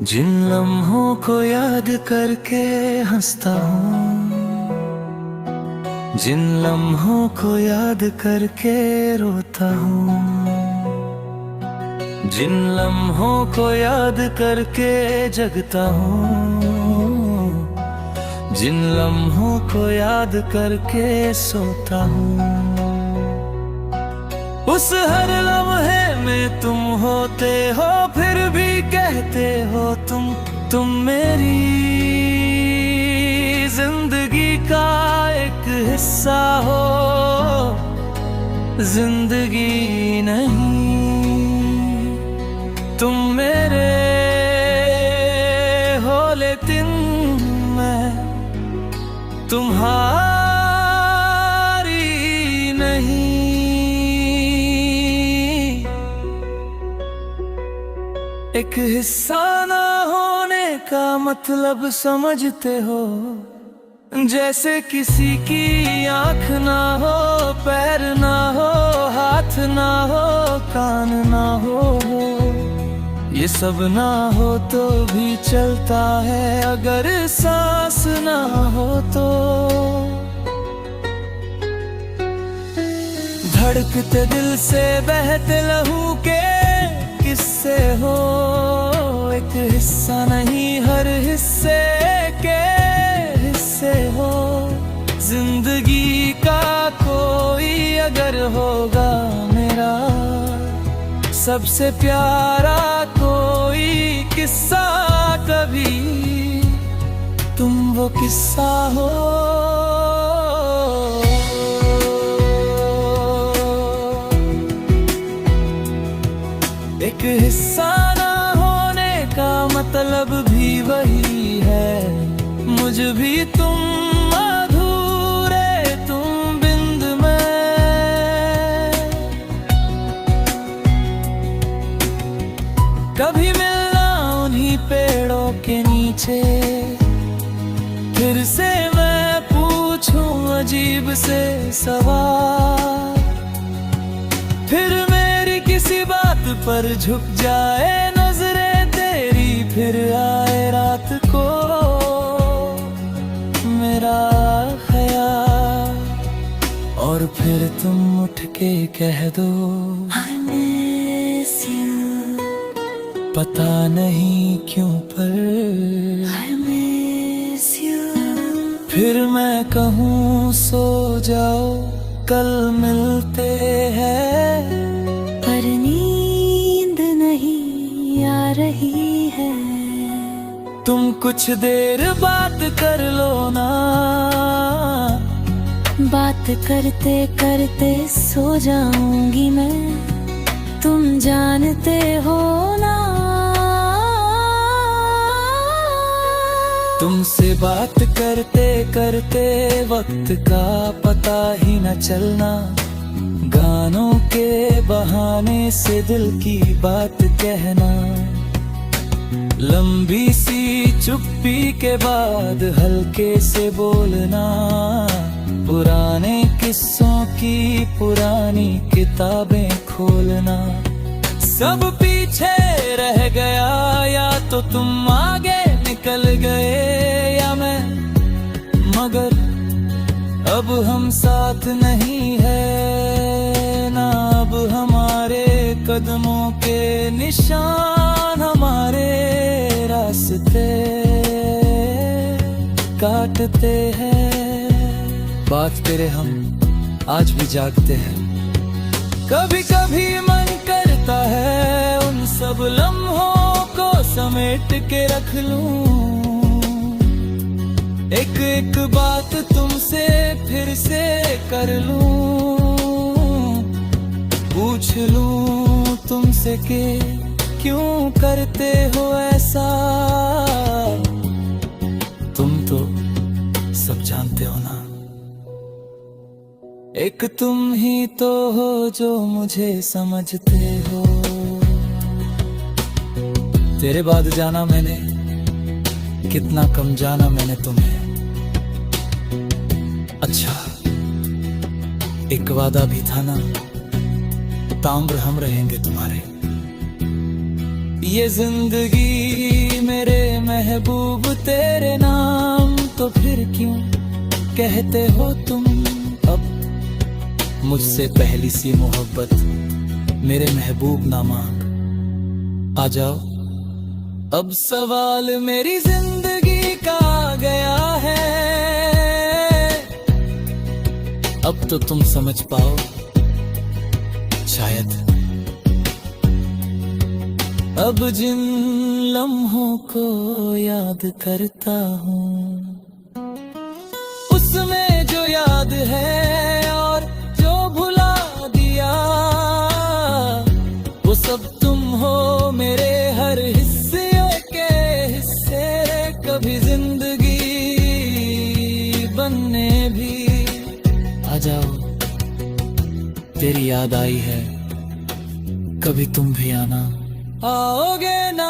जिन लम्हों को याद करके हंसता हूँ, जिन लम्हों को याद करके रोता हूँ, जिन लम्हों को याद करके जगता हूँ, जिन लम्हों को याद करके सोता हूँ। उस हर लम्हे में तुम होते हो, फिर भी कहते हो तुम मेरी जिंदगी का एक हिस्सा हो। जिंदगी नहीं, तुम मेरे हो, लेकिन मैं तुम्हारी नहीं। एक हिस्सा ना होने का मतलब समझते हो, जैसे किसी की आँख ना हो, पैर ना हो, हाथ ना हो, कान ना हो। ये सब ना हो तो भी चलता है, अगर सांस ना हो तो। धड़कते दिल से बहते लहू के किस्से हो, एक हिस्सा नहीं हर हिस्से के हिस्से हो। जिंदगी का कोई अगर होगा मेरा सबसे प्यारा कोई किस्सा, कभी तुम वो किस्सा हो। एक हिस्सा ना होने का मतलब भी वही है, मुझ भी तुम अधूरे, तुम बिंद में। कभी मिलना उन्हीं पेड़ों के नीचे, फिर से मैं पूछूं अजीब से सवाल, फिर किसी बात पर झुक जाए नजरें तेरी, फिर आए रात को मेरा ख्याल, और फिर तुम उठ के कह दो I miss you। पता नहीं क्यों पर I miss you। फिर मैं कहूँ सो जाओ कल मिलते हैं, पर नींद नहीं आ रही है। तुम कुछ देर बात कर लो ना, बात करते करते सो जाऊंगी मैं, तुम जानते हो ना। तुमसे बात करते करते वक्त का पता ही न चलना, गानों के बहाने से दिल की बात कहना, लंबी सी चुप्पी के बाद हल्के से बोलना, पुराने किस्सों की पुरानी किताबें खोलना। सब पीछे रह गया, या तो तुम आगे निकल गए या मैं, मगर अब हम साथ नहीं है ना। अब हमारे कदमों के निशान हमारे रास्ते काटते हैं। बात तेरे हम आज भी जागते हैं। कभी कभी मन करता है उन सब लम्हों को समेट के रख लूं, एक एक बात तुमसे फिर से कर लूं, पूछ लूं तुमसे कि क्यों करते हो ऐसा। तुम तो सब जानते हो ना, एक तुम ही तो हो जो मुझे समझते हो। तेरे बाद जाना मैंने, कितना कम जाना मैंने तुम्हें। अच्छा, एक वादा भी था ना, ताम्र हम रहेंगे तुम्हारे। ये जिंदगी मेरे महबूब तेरे नाम, तो फिर क्यों कहते हो तुम अब मुझसे पहली सी मोहब्बत मेरे महबूब ना मांग। आ जाओ, अब सवाल मेरी जिंदगी का गया है, अब तो तुम समझ पाओ शायद। अब जिन लम्हों को याद करता हूँ उसमें जो याद है और जो भुला दिया, वो सब तुम हो मेरे हर हिस्से के हिस्से। कभी जिंदगी बनने भी आ जाओ, तेरी याद आई है, कभी तुम भी आना। आओगे ना?